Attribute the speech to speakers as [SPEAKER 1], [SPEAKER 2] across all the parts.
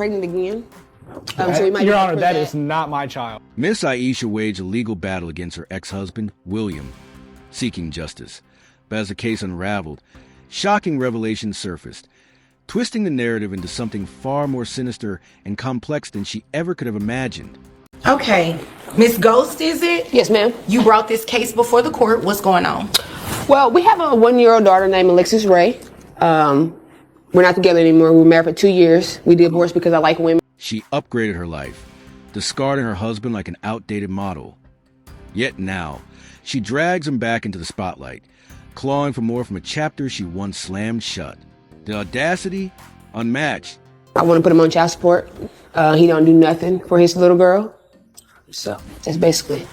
[SPEAKER 1] pregnant again. So we might
[SPEAKER 2] Your Honor, that is not my child.
[SPEAKER 3] Miss Aisha waged a legal battle against her ex-husband, William, seeking justice. But as the case unraveled, shocking revelations surfaced, twisting the narrative into something far more sinister and complex than she ever could have imagined.
[SPEAKER 4] Okay, Miss Ghost, is it?
[SPEAKER 1] Yes, ma'am.
[SPEAKER 4] You brought this case before the court. What's going on?
[SPEAKER 1] Well, we have a 1-year-old daughter named Alexis Ray. We're not together anymore. We were married for 2 years. We divorced because I like women.
[SPEAKER 3] She upgraded her life, discarding her husband like an outdated model. Yet now, she drags him back into the spotlight, clawing for more from a chapter she once slammed shut. The audacity, unmatched.
[SPEAKER 1] I want to put him on child support. He don't do nothing for his little girl. So that's basically it.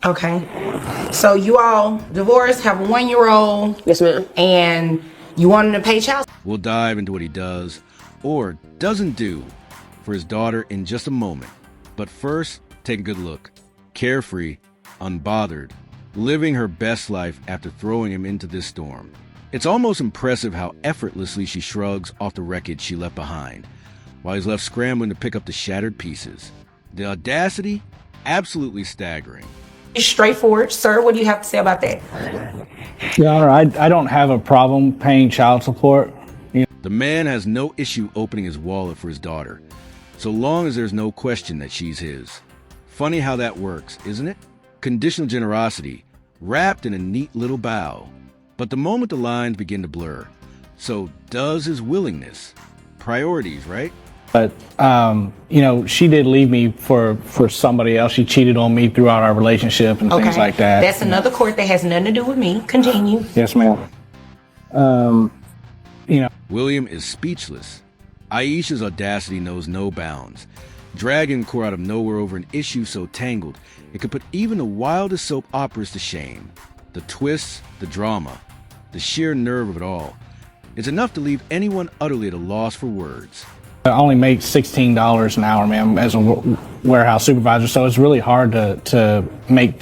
[SPEAKER 4] Okay. So you all divorced, have a 1-year-old.
[SPEAKER 1] Yes, ma'am.
[SPEAKER 4] And you want him to pay child support?
[SPEAKER 3] We'll dive into what he does, or doesn't do, for his daughter in just a moment. But first, take a good look. Carefree, unbothered, living her best life after throwing him into this storm. It's almost impressive how effortlessly she shrugs off the wreckage she left behind, while he's left scrambling to pick up the shattered pieces. The audacity, absolutely staggering.
[SPEAKER 4] It's straightforward. Sir, what do you have to say about that?
[SPEAKER 2] Your Honor, I don't have a problem paying child support.
[SPEAKER 3] The man has no issue opening his wallet for his daughter, so long as there's no question that she's his. Funny how that works, isn't it? Conditional generosity, wrapped in a neat little bow. But the moment the lines begin to blur, so does his willingness. Priorities, right?
[SPEAKER 2] But, she did leave me for somebody else. She cheated on me throughout our relationship and things like that.
[SPEAKER 4] That's another court that has nothing to do with me. Continue.
[SPEAKER 2] Yes, ma'am.
[SPEAKER 3] William is speechless. Aisha's audacity knows no bounds, dragging the court out of nowhere over an issue so tangled it could put even the wildest soap operas to shame. The twists, the drama, the sheer nerve of it all. It's enough to leave anyone utterly at a loss for words.
[SPEAKER 2] I only make $16 an hour, ma'am, as a warehouse supervisor, so it's really hard to make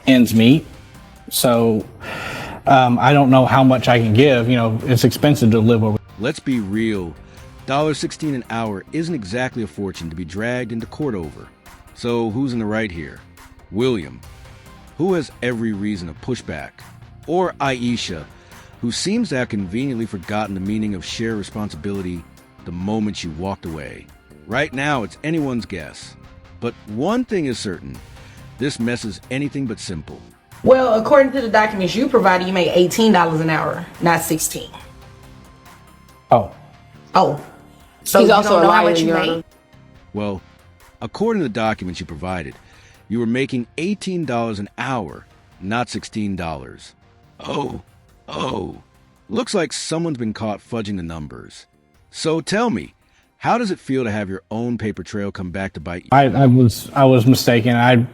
[SPEAKER 2] ends meet. So I don't know how much I can give. It's expensive to live over.
[SPEAKER 3] Let's be real. $16 an hour isn't exactly a fortune to be dragged into court over. So who's in the right here? William, who has every reason to push back, or Aisha, who seems to have conveniently forgotten the meaning of shared responsibility the moment she walked away. Right now, it's anyone's guess. But one thing is certain, this mess is anything but simple.
[SPEAKER 4] Well, according to the documents you provided, you made $18 an hour, not $16.
[SPEAKER 2] Oh.
[SPEAKER 4] So
[SPEAKER 1] he's
[SPEAKER 4] you
[SPEAKER 1] also
[SPEAKER 4] don't
[SPEAKER 1] a
[SPEAKER 4] know how
[SPEAKER 1] liar,
[SPEAKER 4] much you
[SPEAKER 1] Your
[SPEAKER 4] made?
[SPEAKER 1] Honor.
[SPEAKER 3] Well, according to the documents you provided, you were making $18 an hour, not $16. Oh. Looks like someone's been caught fudging the numbers. So tell me, how does it feel to have your own paper trail come back to bite you?
[SPEAKER 2] I was mistaken. I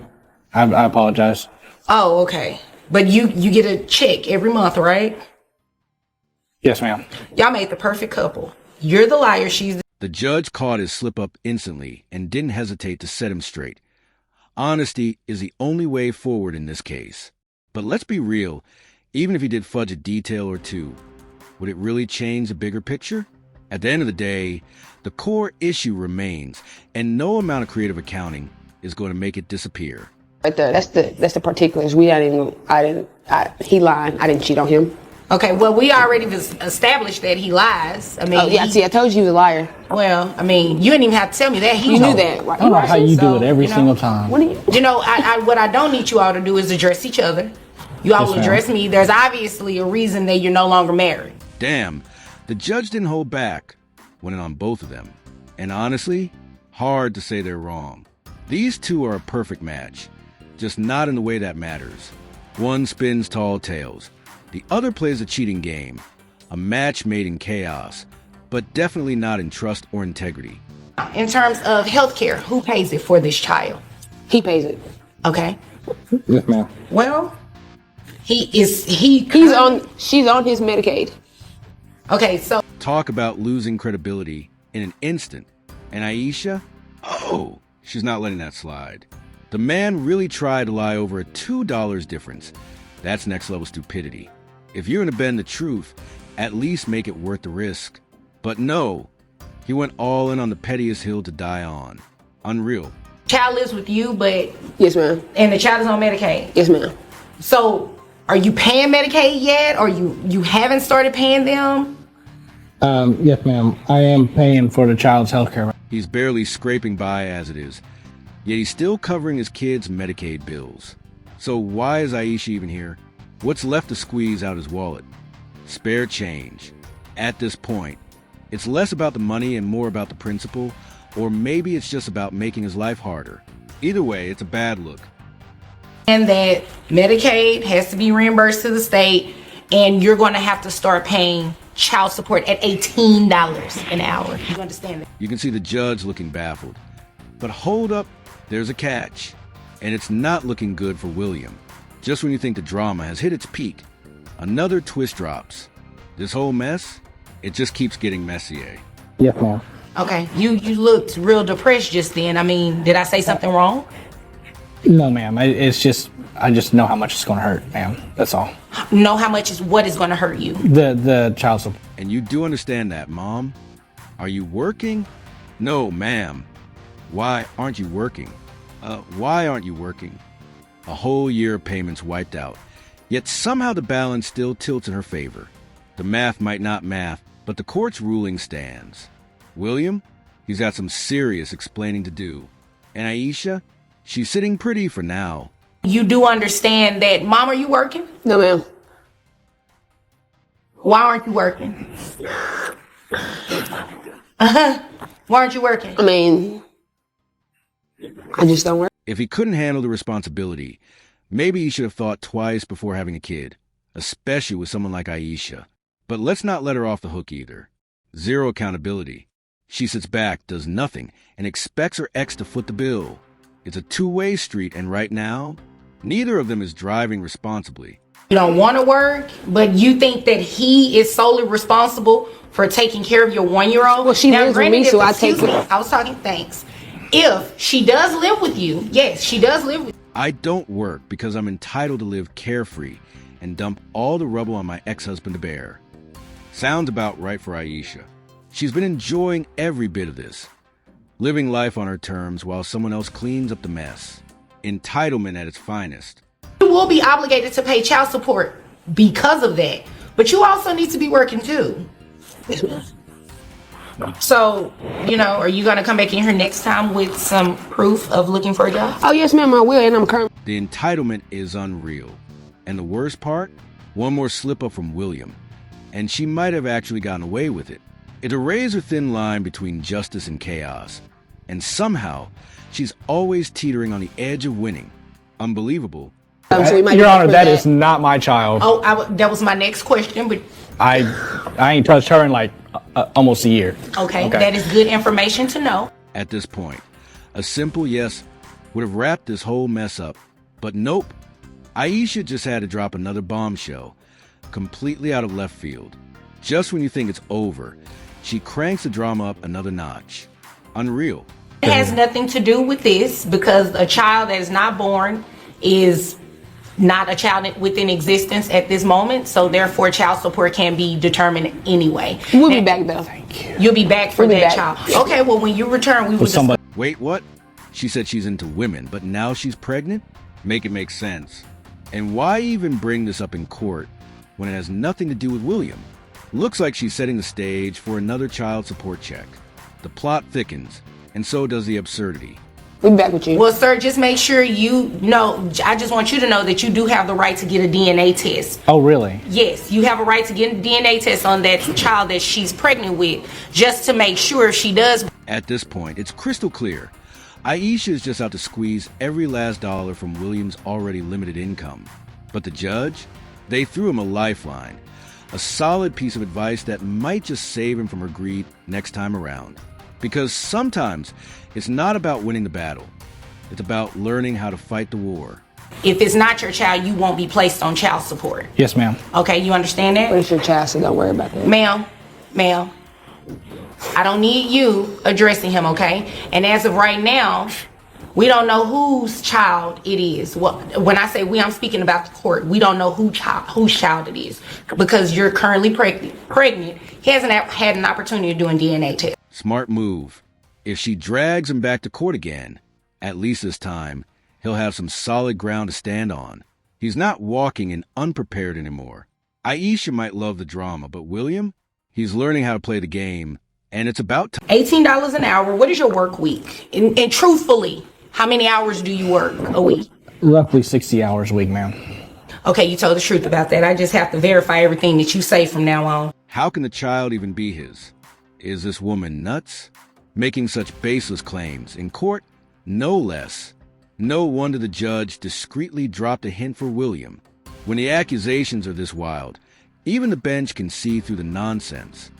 [SPEAKER 2] apologize.
[SPEAKER 4] Oh, okay. But you get a check every month, right?
[SPEAKER 2] Yes, ma'am.
[SPEAKER 4] Y'all made the perfect couple. You're the liar, she's
[SPEAKER 3] The judge caught his slip-up instantly and didn't hesitate to set him straight. Honesty is the only way forward in this case. But let's be real, even if he did fudge a detail or two, would it really change the bigger picture? At the end of the day, the core issue remains, and no amount of creative accounting is going to make it disappear.
[SPEAKER 1] Right there, that's the particulars. He lied. I didn't cheat on him.
[SPEAKER 4] Okay, well, we already established that he lies. I mean,
[SPEAKER 1] I told you he was a liar.
[SPEAKER 4] Well, I mean, you didn't even have to tell me that.
[SPEAKER 1] You knew that, right?
[SPEAKER 2] I don't know how you do it every single time.
[SPEAKER 1] What do you?
[SPEAKER 4] What I don't need you all to do is address each other. You all will address me. There's obviously a reason that you're no longer married.
[SPEAKER 3] Damn, the judge didn't hold back, went in on both of them. And honestly, hard to say they're wrong. These two are a perfect match, just not in the way that matters. One spins tall tales. The other plays a cheating game, a match made in chaos, but definitely not in trust or integrity.
[SPEAKER 4] In terms of health care, who pays it for this child?
[SPEAKER 1] He pays it.
[SPEAKER 4] Okay.
[SPEAKER 2] Yes, ma'am.
[SPEAKER 4] Well, she's
[SPEAKER 1] on his Medicaid.
[SPEAKER 4] Okay, so
[SPEAKER 3] Talk about losing credibility in an instant. And Aisha? Oh, she's not letting that slide. The man really tried to lie over a $2 difference. That's next level stupidity. If you're going to bend the truth, at least make it worth the risk. But no, He went all in on the pettiest hill to die on. Unreal.
[SPEAKER 4] Child lives with you, but
[SPEAKER 1] Yes, ma'am.
[SPEAKER 4] and the child is on Medicaid.
[SPEAKER 1] Yes, ma'am.
[SPEAKER 4] So, are you paying Medicaid yet, or you haven't started paying them?
[SPEAKER 2] Yes, ma'am. I am paying for the child's health care.
[SPEAKER 3] He's barely scraping by as it is, yet he's still covering his kids' Medicaid bills. So why is Aisha even here? What's left to squeeze out his wallet? Spare change. At this point, it's less about the money and more about the principle, or maybe it's just about making his life harder. Either way, it's a bad look.
[SPEAKER 4] And that Medicaid has to be reimbursed to the state, and you're going to have to start paying child support at $18 an hour. You understand that?
[SPEAKER 3] You can see the judge looking baffled. But hold up, there's a catch. And it's not looking good for William. Just when you think the drama has hit its peak, another twist drops. This whole mess, it just keeps getting messier.
[SPEAKER 2] Yes, ma'am.
[SPEAKER 4] Okay, you looked real depressed just then. I mean, did I say something wrong?
[SPEAKER 2] No, ma'am. I just know how much it's going to hurt, ma'am. That's all.
[SPEAKER 4] Know how much is what is going to hurt you?
[SPEAKER 2] The child support.
[SPEAKER 3] And you do understand that, Mom? Are you working? No, ma'am. Why aren't you working? Why aren't you working? A whole year of payments wiped out. Yet somehow the balance still tilts in her favor. The math might not math, but the court's ruling stands. William, he's got some serious explaining to do. And Aisha, she's sitting pretty for now.
[SPEAKER 4] You do understand that, Mom, are you working?
[SPEAKER 1] No, ma'am.
[SPEAKER 4] Why aren't you working? Why aren't you working?
[SPEAKER 1] I mean, I just don't work.
[SPEAKER 3] If he couldn't handle the responsibility, maybe he should have thought twice before having a kid, especially with someone like Aisha. But let's not let her off the hook either. Zero accountability. She sits back, does nothing, and expects her ex to foot the bill. It's a two-way street, and right now, neither of them is driving responsibly.
[SPEAKER 4] You don't want to work, but you think that he is solely responsible for taking care of your 1-year-old?
[SPEAKER 1] Well, she lives with me, so I take
[SPEAKER 4] excuse me,
[SPEAKER 1] it.
[SPEAKER 4] I was talking, thanks. If she does live with you, yes, she does live with you.
[SPEAKER 3] I don't work because I'm entitled to live carefree and dump all the rubble on my ex-husband to bear. Sounds about right for Aisha. She's been enjoying every bit of this, living life on her terms while someone else cleans up the mess. Entitlement at its finest.
[SPEAKER 4] You will be obligated to pay child support because of that, but you also need to be working too.
[SPEAKER 1] Yes, ma'am.
[SPEAKER 4] So, are you going to come back in here next time with some proof of looking for a job?
[SPEAKER 1] Oh, yes, ma'am, I will, and I'm currently.
[SPEAKER 3] The entitlement is unreal. And the worst part? One more slip up from William. And she might have actually gotten away with it. It erases a thin line between justice and chaos. And somehow, she's always teetering on the edge of winning. Unbelievable.
[SPEAKER 1] So we might
[SPEAKER 2] Your
[SPEAKER 1] be
[SPEAKER 2] Honor,
[SPEAKER 1] for
[SPEAKER 2] that is not my child.
[SPEAKER 4] Oh, that was my next question, but
[SPEAKER 2] I ain't touched her in like almost a year.
[SPEAKER 4] okay, that is good information to know.
[SPEAKER 3] At this point, a simple yes would have wrapped this whole mess up. But nope. Aisha just had to drop another bombshell, completely out of left field. Just when you think it's over, she cranks the drama up another notch. Unreal.
[SPEAKER 4] It has nothing to do with this because a child that is not born is not a child within existence at this moment, so therefore child support can be determined anyway.
[SPEAKER 1] We'll be back, though.
[SPEAKER 4] You'll be back for
[SPEAKER 1] We'll be
[SPEAKER 4] that
[SPEAKER 1] back.
[SPEAKER 4] child. Okay, well, when you return, we will just...
[SPEAKER 2] Somebody.
[SPEAKER 3] Wait, what? She said she's into women, but now she's pregnant? Make it make sense. And why even bring this up in court when it has nothing to do with William? Looks like she's setting the stage for another child support check. The plot thickens, and so does the absurdity.
[SPEAKER 1] We'll be back with you.
[SPEAKER 4] Well, sir, just make sure you know, I just want you to know that you do have the right to get a DNA test.
[SPEAKER 2] Oh, really?
[SPEAKER 4] Yes, you have a right to get a DNA test on that child that she's pregnant with, just to make sure if she does.
[SPEAKER 3] At this point, it's crystal clear. Aisha is just out to squeeze every last dollar from William's already limited income. But the judge? They threw him a lifeline. A solid piece of advice that might just save him from her greed next time around. Because sometimes it's not about winning the battle. It's about learning how to fight the war.
[SPEAKER 4] If it's not your child, you won't be placed on child support.
[SPEAKER 2] Yes, ma'am.
[SPEAKER 4] Okay, you understand that?
[SPEAKER 1] But it's your child, so don't worry about that.
[SPEAKER 4] Ma'am, I don't need you addressing him, okay? And as of right now, we don't know whose child it is. When I say we, I'm speaking about the court. We don't know whose child it is because you're currently pregnant. He hasn't had an opportunity of doing DNA test.
[SPEAKER 3] Smart move. If she drags him back to court again, at least this time, he'll have some solid ground to stand on. He's not walking in unprepared anymore. Aisha might love the drama, but William, he's learning how to play the game, and it's about time.
[SPEAKER 4] $18 an hour. What is your work week? And truthfully, how many hours do you work a week?
[SPEAKER 2] Roughly 60 hours a week, ma'am.
[SPEAKER 4] Okay, you told the truth about that. I just have to verify everything that you say from now on.
[SPEAKER 3] How can the child even be his? Is this woman nuts? Making such baseless claims in court? No less. No wonder the judge discreetly dropped a hint for William. When the accusations are this wild, even the bench can see through the nonsense.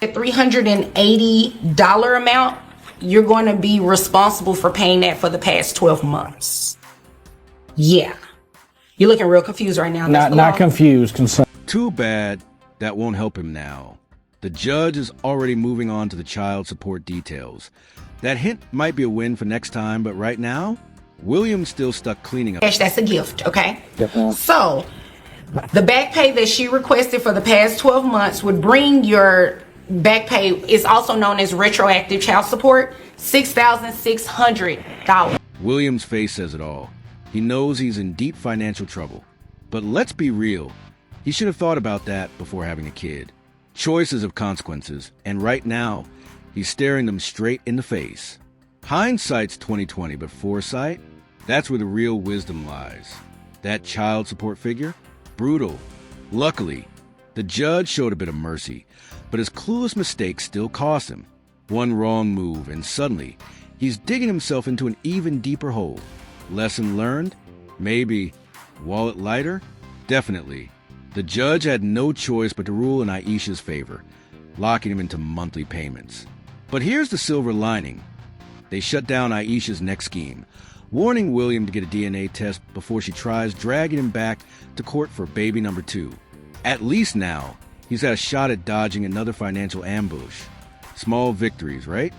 [SPEAKER 4] The $380 amount, you're going to be responsible for paying that for the past 12 months. Yeah. You're looking real confused right now.
[SPEAKER 2] Not confused.
[SPEAKER 3] Too bad that won't help him now. The judge is already moving on to the child support details. That hint might be a win for next time, but right now, William's still stuck cleaning up.
[SPEAKER 4] That's a gift, okay?
[SPEAKER 2] Yep.
[SPEAKER 4] So, the back pay that she requested for the past 12 months would bring your back pay, is also known as retroactive child support, $6,600.
[SPEAKER 3] William's face says it all. He knows he's in deep financial trouble. But let's be real. He should have thought about that before having a kid. Choices have consequences, and right now, he's staring them straight in the face. Hindsight's 20/20, but foresight? That's where the real wisdom lies. That child support figure? Brutal. Luckily, the judge showed a bit of mercy, but his clueless mistakes still cost him. One wrong move, and suddenly, he's digging himself into an even deeper hole. Lesson learned? Maybe. Wallet lighter? Definitely. The judge had no choice but to rule in Aisha's favor, locking him into monthly payments. But here's the silver lining. They shut down Aisha's next scheme, warning William to get a DNA test before she tries dragging him back to court for baby number 2. At least now, he's had a shot at dodging another financial ambush. Small victories, right?